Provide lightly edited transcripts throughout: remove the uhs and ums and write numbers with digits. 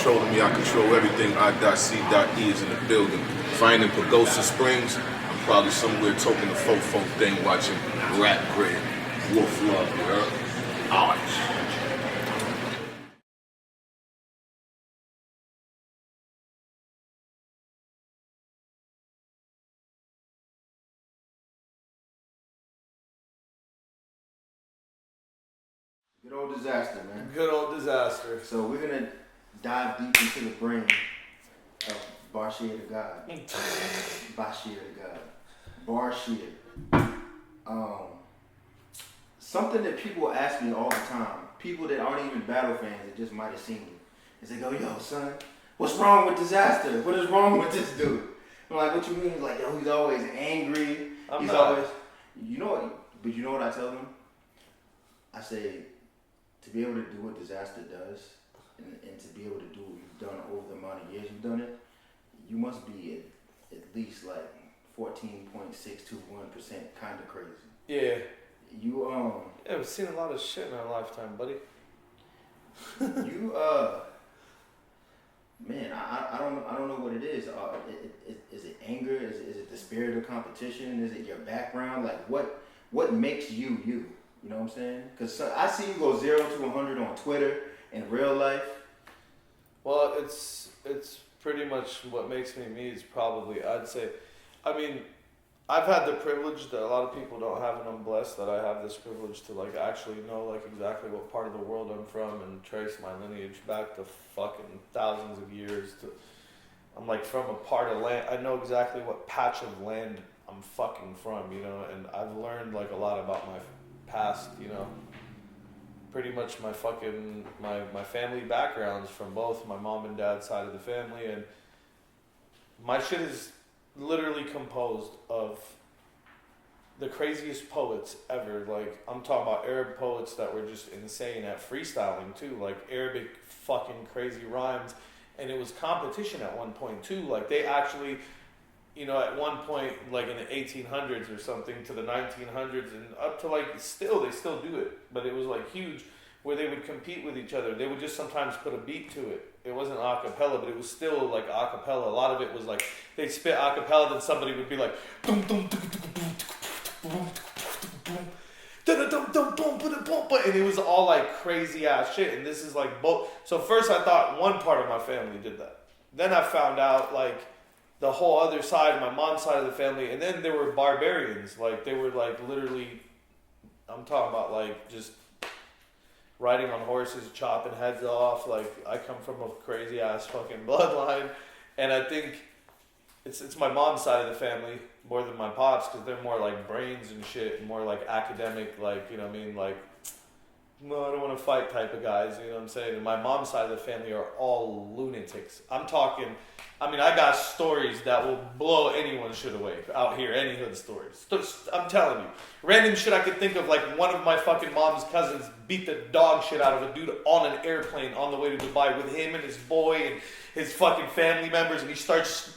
controlling me, I control everything. I.C.E is in the building. If I ain't in Pagosa Springs, I'm probably somewhere talking the folk thing, watching Rap Grid, Wolf Love, you heard? Alright. Good old Dizaster, man. Good old Dizaster. So we're gonna dive deep into the brain of Bashir the God. Bashir the God. Bashir. Something that people ask me all the time, people that aren't even battle fans that just might have seen me, is they go, yo, son, what's wrong with Dizaster? What is wrong with this dude? I'm like, what you mean? He's like, yo, he's always angry. He's always, you know what? But you know what I tell them? I say, to be able to do what Dizaster does, and to be able to do what you've done over the amount of years you've done it, you must be at least like 14.621% kind of crazy. Yeah. You Yeah, we've seen a lot of shit in our lifetime, buddy. you man, I don't know what it is. Is it anger? Is it the spirit of competition? Is it your background? Like what makes you you? You know what I'm saying? Because I see you go 0 to 100 on Twitter in real life. Well, it's pretty much what makes me me is probably, I'd say, I mean, I've had the privilege that a lot of people don't have, and I'm blessed that I have this privilege to like actually know like exactly what part of the world I'm from and trace my lineage back to fucking thousands of years. I'm like from a part of land, I know exactly what patch of land I'm fucking from, you know, and I've learned like a lot about my past, you know, pretty much my fucking, my family backgrounds from both my mom and dad's side of the family, and my shit is literally composed of the craziest poets ever. Like, I'm talking about Arab poets that were just insane at freestyling too, like Arabic fucking crazy rhymes, and it was competition at one point too. Like, they actually, you know, at one point, like in the 1800s or something to the 1900s and up to like, they still do it, but it was like huge, where they would compete with each other. They would just sometimes put a beat to it. It wasn't a cappella, but it was still like a cappella. A lot of it was like, they'd spit a cappella, then somebody would be like, and it was all like crazy ass shit. And this is like both. So first I thought one part of my family did that. Then I found out like the whole other side, my mom's side of the family, and then there were barbarians. Like, they were like literally, I'm talking about like just riding on horses, chopping heads off. Like, I come from a crazy ass fucking bloodline, and I think it's my mom's side of the family more than my pops, because they're more like brains and shit, and more like academic, like, you know what I mean, like, no, I don't want to fight type of guys, you know what I'm saying? And my mom's side of the family are all lunatics. I'm talking, I mean, I got stories that will blow anyone's shit away out here, any hood stories. I'm telling you. Random shit I could think of, like one of my fucking mom's cousins beat the dog shit out of a dude on an airplane on the way to Dubai with him and his boy and his fucking family members, and he starts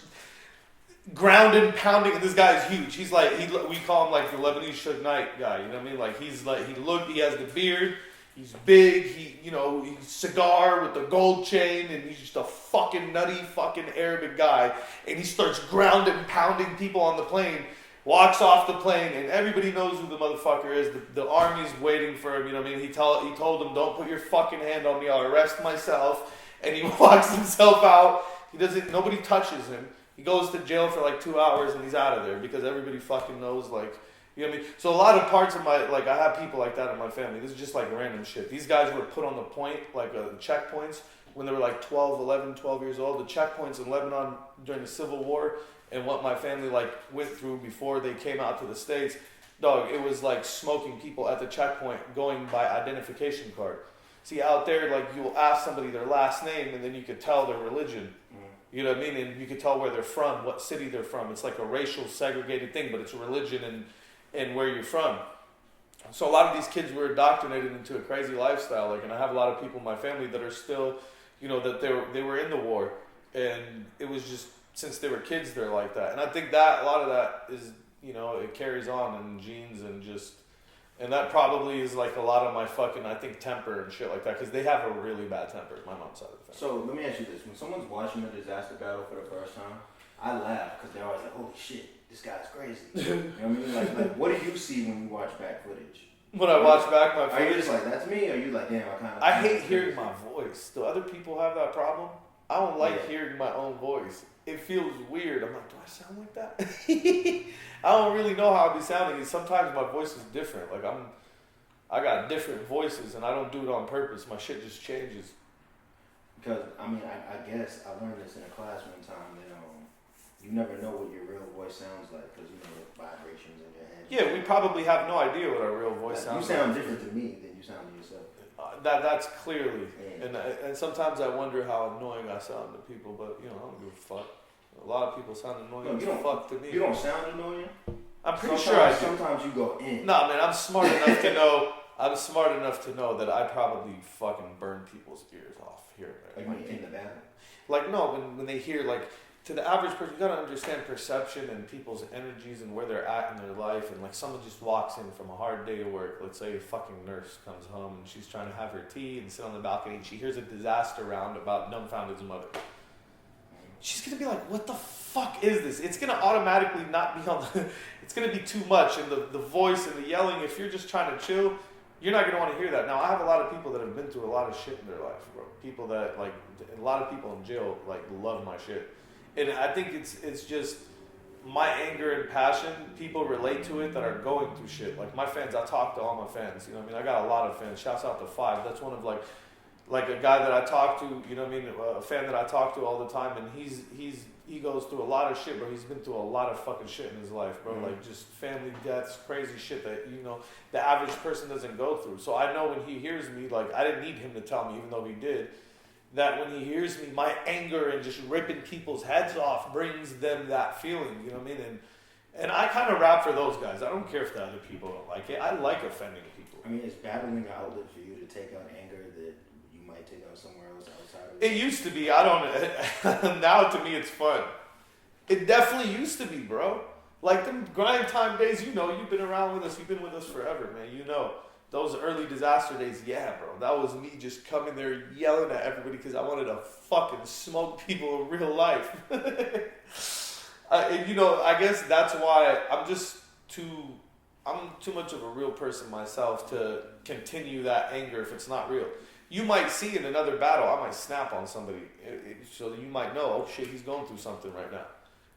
grounding, pounding, and this guy is huge. He's like, we call him like the Lebanese Suge Knight guy, you know what I mean? Like, he's like, he has the beard, he's big, he's cigar with the gold chain, and he's just a fucking nutty fucking Arabic guy, and he starts grounding, pounding people on the plane, walks off the plane, and everybody knows who the motherfucker is. The army's waiting for him, you know what I mean? He told them, don't put your fucking hand on me, I'll arrest myself, and he walks himself out. Nobody touches him. He goes to jail for like 2 hours and he's out of there because everybody fucking knows, like, you know what I mean? So a lot of parts of my, like, I have people like that in my family. This is just like random shit. These guys were put on the point, like checkpoints, when they were like 12 years old. The checkpoints in Lebanon during the Civil War and what my family like went through before they came out to the States, dog, it was like smoking people at the checkpoint going by identification card. See, out there, like, you'll ask somebody their last name and then you could tell their religion. You know what I mean? And you can tell where they're from, what city they're from. It's like a racial segregated thing, but it's religion and where you're from. So a lot of these kids were indoctrinated into a crazy lifestyle. Like, and I have a lot of people in my family that are still, you know, that they were in the war, and it was just since they were kids they're like that. And I think that a lot of that is, you know, it carries on in genes and just And that probably is like a lot of my fucking, I think, temper and shit like that, because they have a really bad temper, my mom's side of the family. So let me ask you this: when someone's watching a Dizaster battle for the first time, I laugh because they're always like, "Holy shit, this guy's crazy." You know what I mean? Like, what do you see when you watch back footage? When I watch back my Are you footage, just like, "That's me"? Or are you like, "Damn, I hate hearing my voice. Do other people have that problem? I don't like hearing my own voice. It feels weird. I'm like, do I sound like that? I don't really know how I be sounding. And sometimes my voice is different. Like I got different voices, and I don't do it on purpose. My shit just changes. Because I mean, I guess I learned this in a class one time that you never know what your real voice sounds like because you know the vibrations in your head. Yeah, we probably have no idea what our real voice sounds like. You sound different to me than you sound to yourself. That's clearly, and sometimes I wonder how annoying I sound to people, but you know, I don't give a fuck. A lot of people sound annoying as fuck to me. You don't sound annoying? I'm pretty sure I do. Sometimes you go in. Nah, man, I'm smart enough to know. I'm smart enough to know that I probably fucking burn people's ears off here and there. Like in the battle? Like, no, when they hear, like, to the average person, you gotta understand perception and people's energies and where they're at in their life. And like, someone just walks in from a hard day of work. Let's say a fucking nurse comes home and she's trying to have her tea and sit on the balcony, and she hears a Dizaster round about Dumbfounded's mother. She's gonna be like, what the fuck is this? It's gonna automatically not be on the, it's gonna be too much. And the voice and the yelling, if you're just trying to chill, you're not gonna want to hear that. Now, I have a lot of people that have been through a lot of shit in their life, bro. People that, like, a lot of people in jail, like, love my shit. And I think it's just my anger and passion, people relate to it that are going through shit. Like, my fans, I talk to all my fans, you know what I mean? I got a lot of fans. Shouts out to 5. That's one of, like a guy that I talk to, you know what I mean? A fan that I talk to all the time, and he goes through a lot of shit, bro. He's been through a lot of fucking shit in his life, bro. Mm-hmm. Like, just family deaths, crazy shit that, you know, the average person doesn't go through. So I know when he hears me, like, I didn't need him to tell me, even though he did, that when he hears me, my anger and just ripping people's heads off brings them that feeling, you know what I mean? And I kind of rap for those guys. I don't care if the other people don't like it. I like offending people. I mean, is battling an outlet for you to take out anger that you might take out somewhere else outside of it? It used to be. I don't. Now to me, it's fun. It definitely used to be, bro. Like them grind time days, you know, you've been around with us. You've been with us forever, man. You know. Those early Dizaster days, yeah, bro. That was me just coming there yelling at everybody because I wanted to fucking smoke people in real life. And, you know, I guess that's why I'm too much of a real person myself to continue that anger if it's not real. You might see in another battle, I might snap on somebody. So you might know, oh shit, he's going through something right now.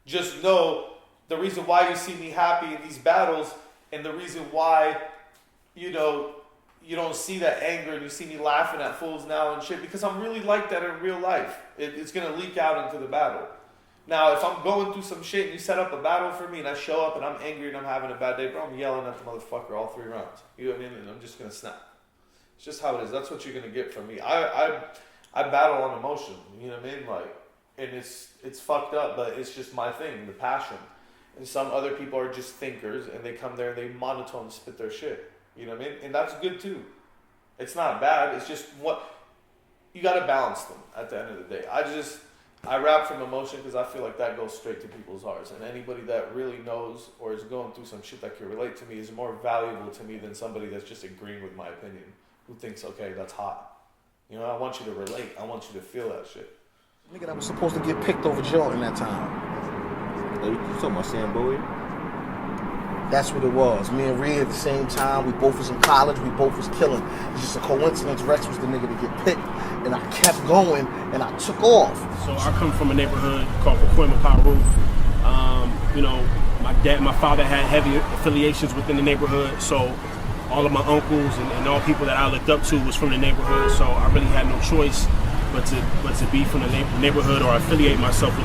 Just know the reason why you see me happy in these battles and the reason why, you know, you don't see that anger and you see me laughing at fools now and shit, because I'm really like that in real life. It's going to leak out into the battle. Now, if I'm going through some shit and you set up a battle for me and I show up and I'm angry and I'm having a bad day, bro, I'm yelling at the motherfucker all 3 rounds. You know what I mean? And I'm just going to snap. It's just how it is. That's what you're going to get from me. I battle on emotion. You know what I mean? Like, and it's fucked up, but it's just my thing, the passion. And some other people are just thinkers and they come there and they monotone spit their shit. You know what I mean? And that's good too. It's not bad. It's just what you got to balance them at the end of the day. I rap from emotion because I feel like that goes straight to people's hearts. And anybody that really knows or is going through some shit that can relate to me is more valuable to me than somebody that's just agreeing with my opinion, who thinks, okay, that's hot. You know, I want you to relate. I want you to feel that shit. Nigga that was supposed to get picked over Jordan that time. You talking about Sam Bowie? That's what it was. Me and Reed at the same time. We both was in college. We both was killing. It's just a coincidence. Rex was the nigga to get picked. And I kept going, and I took off. So I come from a neighborhood called Pacoima, Paru. You know, my father had heavy affiliations within the neighborhood. So all of my uncles and all people that I looked up to was from the neighborhood. So I really had no choice but to be from the neighborhood or affiliate myself with